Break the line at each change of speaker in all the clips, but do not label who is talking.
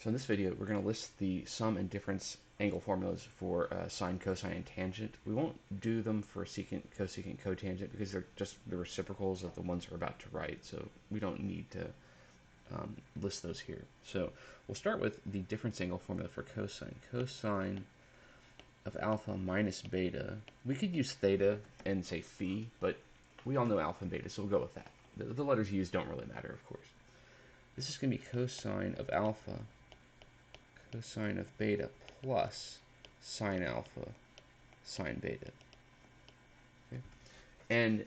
So in this video, we're going to list the sum and difference angle formulas for sine, cosine, and tangent. We won't do them for secant, cosecant, cotangent because they're just the reciprocals of the ones we're about to write, so we don't need to list those here. So we'll start with the difference angle formula for cosine. Cosine of alpha minus beta. We could use theta and say phi, but we all know alpha and beta, so we'll go with that. The letters used don't really matter, of course. This is going to be cosine of alpha cosine of beta plus sine alpha sine beta. Okay? And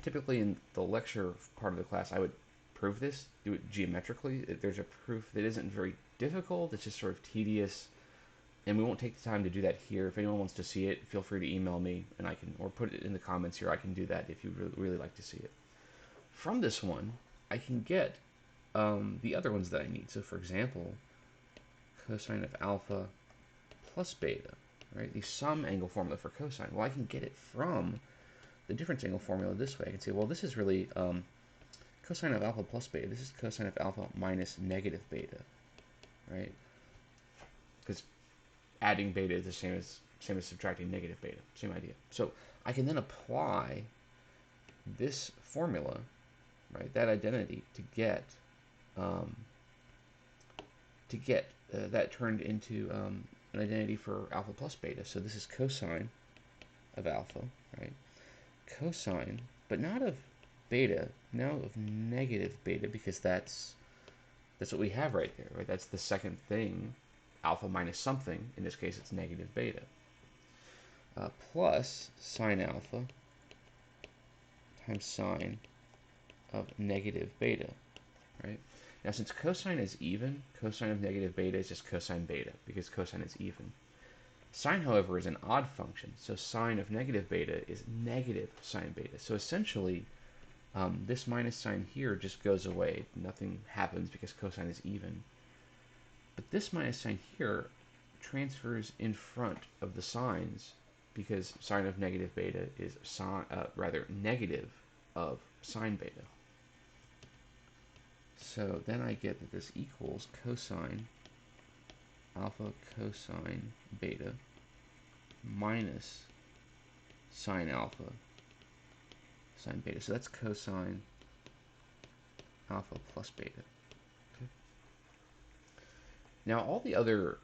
typically in the lecture part of the class, I would prove this, do it geometrically. There's a proof that isn't very difficult, it's just sort of tedious, and we won't take the time to do that here. If anyone wants to see it, feel free to email me, and I can, or put it in the comments here. I can do that if you really like to see it. From this one, I can get the other ones that I need. So for example, cosine of alpha plus beta, right? The sum angle formula for cosine. Well, I can get it from the difference angle formula this way. I can say, well, this is really cosine of alpha plus beta. This is cosine of alpha minus negative beta, right? Because adding beta is the same as subtracting negative beta. Same idea. So I can then apply this formula, right? That identity to get that turned into an identity for alpha plus beta. So this is cosine of alpha, right? Cosine, but not of beta, now of negative beta, because that's what we have right there, right? That's the second thing, alpha minus something. In this case, it's negative beta. Plus sine alpha times sine of negative beta, right? Now, since cosine is even, cosine of negative beta is just cosine beta, because cosine is even. Sine, however, is an odd function, so sine of negative beta is negative sine beta. So essentially, this minus sign here just goes away. Nothing happens because cosine is even. But this minus sign here transfers in front of the signs, because sine of negative beta is negative of sine beta. So then I get that this equals cosine alpha cosine beta minus sine alpha sine beta. So that's cosine alpha plus beta. Okay. Now all the other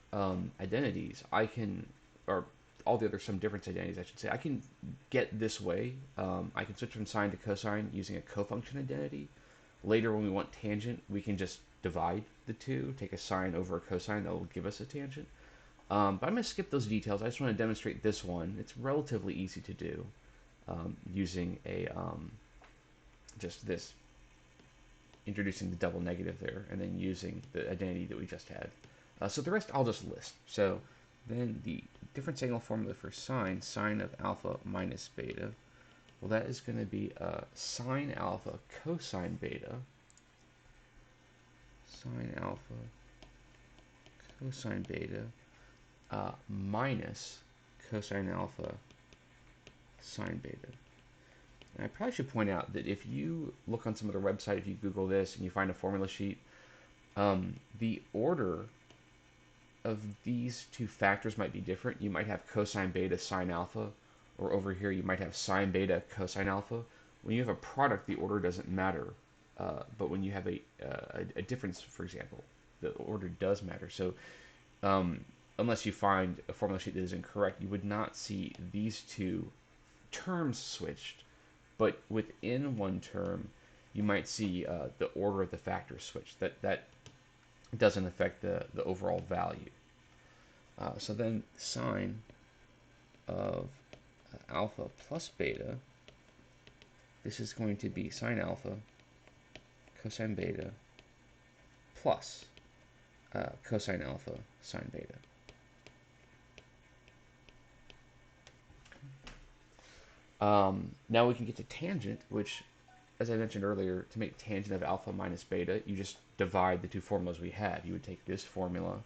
identities I can, or all the other sum difference identities I should say, I can get this way. I can switch from sine to cosine using a cofunction identity. Later, when we want tangent, we can just divide the two, take a sine over a cosine, that will give us a tangent. But I'm going to skip those details. I just want to demonstrate this one. It's relatively easy to do using a just this, introducing the double negative there, and then using the identity that we just had. So the rest I'll just list. So then the difference angle formula for sine of alpha minus beta. Well, that is going to be sine alpha cosine beta, sine alpha cosine beta minus cosine alpha sine beta. And I probably should point out that if you look on some other website, if you Google this and you find a formula sheet, the order of these two factors might be different. You might have cosine beta sine alpha, or over here you might have sine beta cosine alpha. When you have a product, the order doesn't matter. But when you have a difference, for example, the order does matter. So unless you find a formula sheet that is incorrect, you would not see these two terms switched. But within one term, you might see the order of the factors switched. That doesn't affect the overall value. So then sine of alpha plus beta, this is going to be sine alpha cosine beta plus cosine alpha sine beta. Now we can get to tangent, which, as I mentioned earlier, to make tangent of alpha minus beta, you just divide the two formulas we had. You would take this formula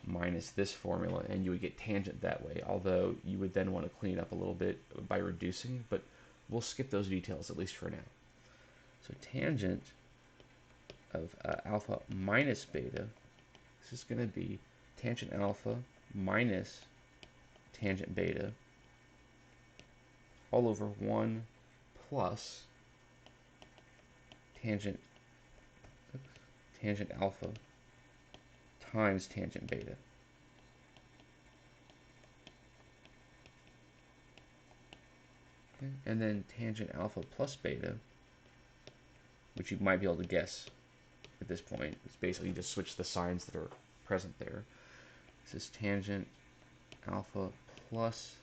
minus this formula, and you would get tangent that way, although you would then want to clean it up a little bit by reducing, but we'll skip those details, at least for now. So tangent of alpha minus beta, This is going to be tangent alpha minus tangent beta all over 1 plus tangent alpha times tangent beta. Okay. And then tangent alpha plus beta, which you might be able to guess at this point. It's basically you just switch the signs that are present there. This is tangent alpha plus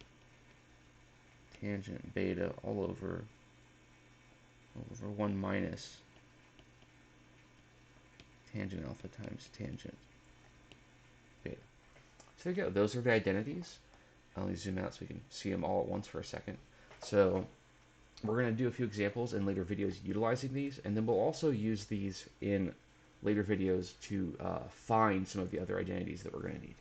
tangent beta all over 1 minus tangent alpha times tangent beta. So there you go. Those are the identities. Let me zoom out so we can see them all at once for a second. So we're going to do a few examples in later videos utilizing these, and then we'll also use these in later videos to find some of the other identities that we're going to need.